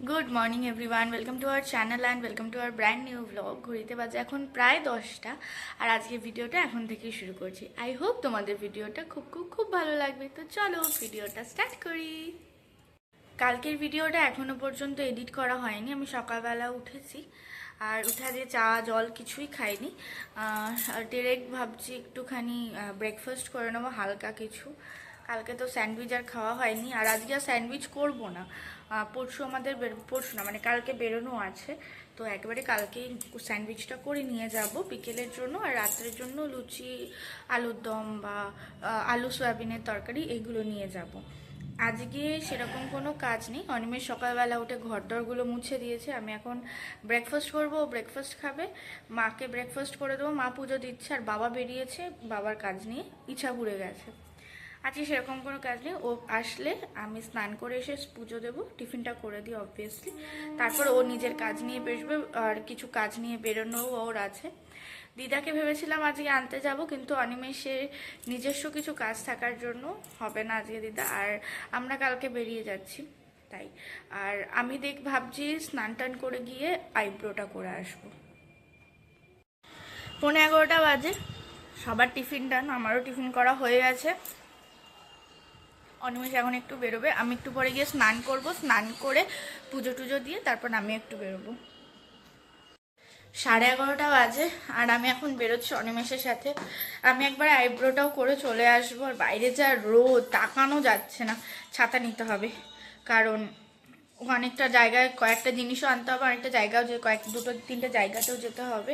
Good morning everyone, welcome to our channel and welcome to our brand new blog. ঘড়িতে বাজে এখন প্রায় 10টা, আর আজকে ভিডিওটা এখন থেকেই শুরু করছি। আই হোপ তোমাদের ভিডিওটা খুব খুব খুব ভালো লাগবে। তো চলো ভিডিওটা স্টার্ট করি। কালকের ভিডিওটা এখনো পর্যন্ত এডিট করা হয়নি। আমি সকালবেলা উঠেছি, আর উঠে দিয়ে চা জল কিছুই খাইনি। ডিরেক্ট ভাবছি একটুখানি ব্রেকফাস্ট করে নেবো, হালকা কিছু। কালকে তো স্যান্ডউইচ আর খাওয়া হয়নি, আর আজকে আর স্যান্ডউইচ করবো না। পরশু আমাদের পরশু না মানে কালকে বেরোনো আছে, তো একেবারে কালকেই স্যান্ডউইচটা করে নিয়ে যাব বিকেলের জন্য। আর রাত্রের জন্য লুচি, আলুর দম বা আলু সয়াবিনের তরকারি এইগুলো নিয়ে যাব। আজকে সেরকম কোনো কাজ নেই। অনিমেষ সকালবেলা উঠে ঘরদরগুলো মুছে দিয়েছে। আমি এখন ব্রেকফাস্ট করবো, ব্রেকফাস্ট খাবে। মাকে ব্রেকফাস্ট করে দেবো, মা পুজো দিচ্ছে। আর বাবা বেরিয়েছে বাবার কাজ নিয়ে, ইছাপুরে গেছে। আজকে সেরকম কোনো কাজ নেই। ও আসলে আমি স্নান করে এসে পুজো দেবো, টিফিনটা করে দিই অবভিয়াসলি। তারপর ও নিজের কাজ নিয়ে বেরোবে, আর কিছু কাজ নিয়ে বেরোনোও ওর আছে। দিদাকে ভেবেছিলাম আজকে আনতে যাব, কিন্তু অনিমেষের নিজস্ব কিছু কাজ থাকার জন্য হবে না আজকে দিদা। আর আমরা কালকে বেরিয়ে যাচ্ছি তাই। আর আমি ভাবছি স্নান টান করে গিয়ে আইব্রোটা করে আসবো। 11:15 বাজে, সবার টিফিন টান, আমারও টিফিন করা হয়ে গেছে। অনিমেষ এখন একটু বেরোবে, আমি একটু পরে গিয়ে স্নান করব। স্নান করে পুজো টুজো দিয়ে তারপর আমি একটু বেরোবো। 11:30 বাজে, আর আমি এখন বেরোচ্ছি অনিমেষের সাথে। আমি একবার আইব্রোটাও করে চলে আসবো। আর বাইরে যা রোদ, তাকানো যাচ্ছে না। ছাতা নিতে হবে, কারণ অনেকটা জায়গায় কয়েকটা জিনিসও আনতে হবে, অনেকটা জায়গাও যে দুটো তিনটে জায়গাতেও যেতে হবে।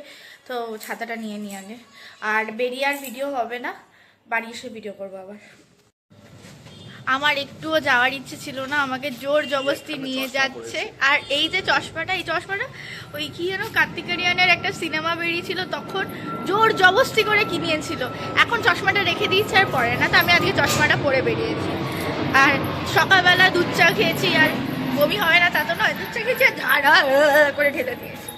তো ছাতাটা নিয়ে নিই আগে। আর বেরিয়ে আর ভিডিও হবে না, বাড়ি এসে ভিডিও করবো আবার। আমার একটুও যাওয়ার ইচ্ছে ছিল না, আমাকে জোর জবরদস্তি নিয়ে যাচ্ছে। আর এই যে চশমাটা, এই চশমাটা ওই কি যেন কার্তিক আরিয়ানের একটা সিনেমা বেরিয়েছিল, তখন জোর জবরদস্তি করে কিনিয়েছিল। এখন চশমাটা রেখে দিয়েছে আর পরে না, তো আমি আজকে চশমাটা পরে বেরিয়েছি। আর সকালবেলা দুধ চা খেয়েছি, আর বমি হবে না তা তো নয়, দুধ চা খেয়েছি আর ঝাড়া করে ঢেলে দিয়েছি।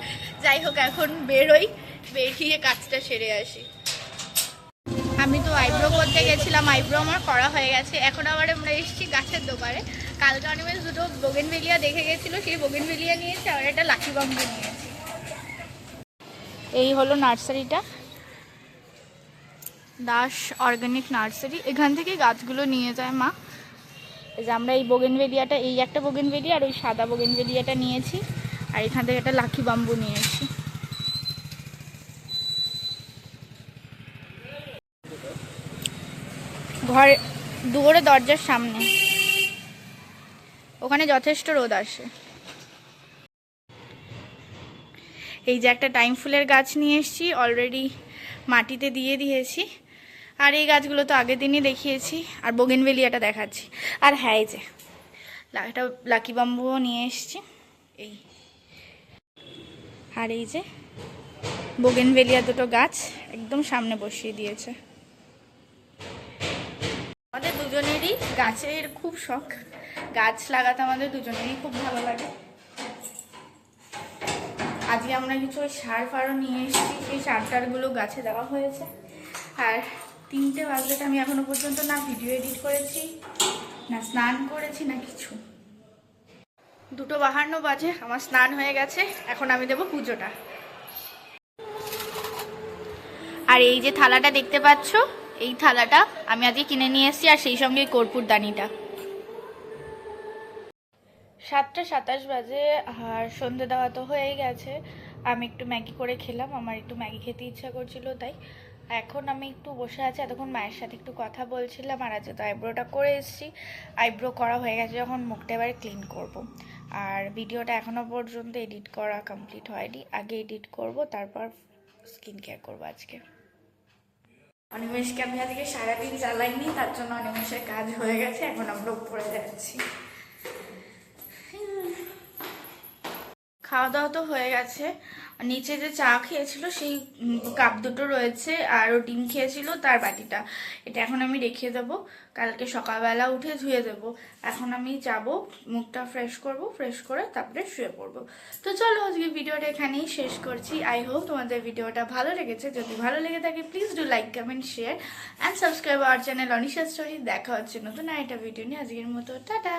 যাই হোক, এখন বেরোই, বেরিয়ে কাজটা সেরে আসি। আমি তো আইব্রো করতে গেছিলাম, আইব্রো আমার করা হয়ে গেছে। এখন আবার আমরা এসেছি গাছের দোকানে। কালকে অনিমেষ দুটো বোগেনভেলিয়া দেখে গেছিলো, সেই বোগেনভেলিয়া নিয়েছি, আর একটা লাকি বাম্বু নিয়েছি। এই হলো নার্সারিটা, দাস অর্গানিক নার্সারি। এখান থেকে গাছগুলো নিয়ে যায় মা। এই যে আমরা এই বোগেনভেলিয়াটা, এই একটা বোগেনভেলিয়া আর ওই সাদা বোগেনভেলিয়াটা নিয়েছি, আর এখান থেকে একটা লাকি বাম্বু নিয়েছি। ঘরে দুয়ারে দরজার সামনে, ওখানে যথেষ্ট রোদ আসে। এই যে একটা টাইম ফুলের গাছ নিয়ে এসেছি, অলরেডি মাটিতে দিয়ে দিয়েছি। আর এই গাছগুলো তো আগের দিনই দেখিয়েছি। আর বোগেনভেলিয়াটা দেখাচ্ছি। আর হ্যাঁ, এই যে একটা লাকি বাম্বুও নিয়ে এসেছি এই। আর এই যে বোগেনভেলিয়া দুটো গাছ একদম সামনে বসিয়ে দিয়েছে। আমাদের দুজনেরই গাছের খুব শখ, গাছ লাগাতে আমাদের দুজনেরই খুব ভালো লাগে। আজকে আমরা কিছু ওই সার ফারও নিয়ে এসেছি, সেই সার টারগুলো গাছে দেওয়া হয়েছে। আর 3টে বাজলে আমি এখনো পর্যন্ত না ভিডিও এডিট করেছি, না স্নান করেছি, না কিছু। 2:52 বাজে, আমার স্নান হয়ে গেছে। এখন আমি দেবো পুজোটা। আর এই যে থালাটা দেখতে পাচ্ছ, এই থালাটা আমি আজকে কিনে নিয়ে এসেছি, আর সেই সঙ্গে কর্পূরদানিটা। 7:27 বাজে, আর সন্ধে দেওয়া তো হয়ে গেছে। আমি একটু ম্যাগি করে খেলাম, আমার একটু ম্যাগি খেতে ইচ্ছা করছিল তাই। এখন আমি একটু বসে আছি, এতক্ষণ মায়ের সাথে একটু কথা বলছিলাম। আর আজকে তো আইব্রোটা করে এসেছি, আইব্রো করা হয়ে গেছে, যখন মুখটা এবারে ক্লিন করব। আর ভিডিওটা এখনও পর্যন্ত এডিট করা কমপ্লিট হয়নি, আগে এডিট করব, তারপর স্কিন কেয়ার করবো আজকে। অনিমেষকে আমি আজকে সারাদিন চালাইনি, তার জন্য অনিমেষের কাজ হয়ে গেছে। এখন আমরা উপরে যাচ্ছি। খাওয়া দাওয়া তো হয়ে গেছে। নিচে যে চা খেয়েছিল সেই কাপ দুটো রয়েছে, আর ও ডিম খেয়েছিল তার বাটিটা, এটা এখন আমি রেখে দেবো, কালকে সকালবেলা উঠে ধুয়ে দেবো। এখন আমি যাব, মুখটা ফ্রেশ করব, ফ্রেশ করে তারপরে শুয়ে পড়বো। তো চলো আজকে ভিডিওটা এখানেই শেষ করছি। আই হোপ তোমাদের ভিডিওটা ভালো লেগেছে। যদি ভালো লেগে থাকে please do like, comment, share and subscribe our channel Anisha story. দেখা হচ্ছে নতুন একটা ভিডিও নিয়ে। আজকের মতো টাটা।